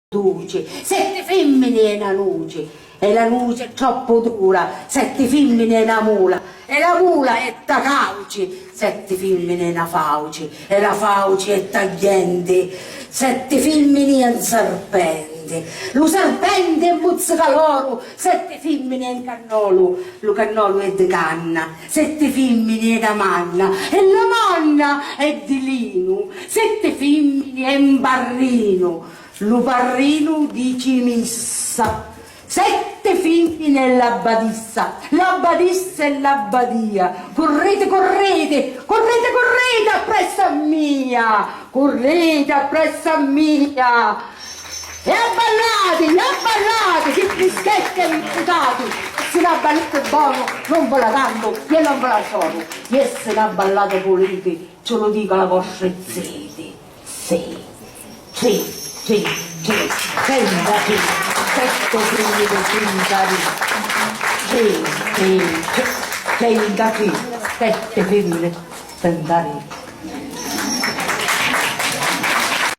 Duce, 7 femmine e una nuce, e la nuce è troppo dura, 7 femmine e una mula, e la mula è tacauci, 7 femmine e una fauci, e la fauci è tagliente, 7 femmine e un serpente, lo serpente è muzzica l'oro, 7 femmine e un cannolo, lo cannolo è di canna, 7 femmine e una manna, e la manna è di lino, 7 femmine e un barrino, lo barrino di cimissa, 7 figli nella badissa, la badissa e la badia, correte, correte, correte, correte appresso a mia, correte appresso a mia, e abballate, che fischetti e imputati, se ne abballate buono, non ve la danno, io non ve la sono, e se ne abballate volete, ce lo dico alla vostra zete, sì, sì. Sì, senta sì, 7 figli sì, senta sì, 7 figli, senta sì.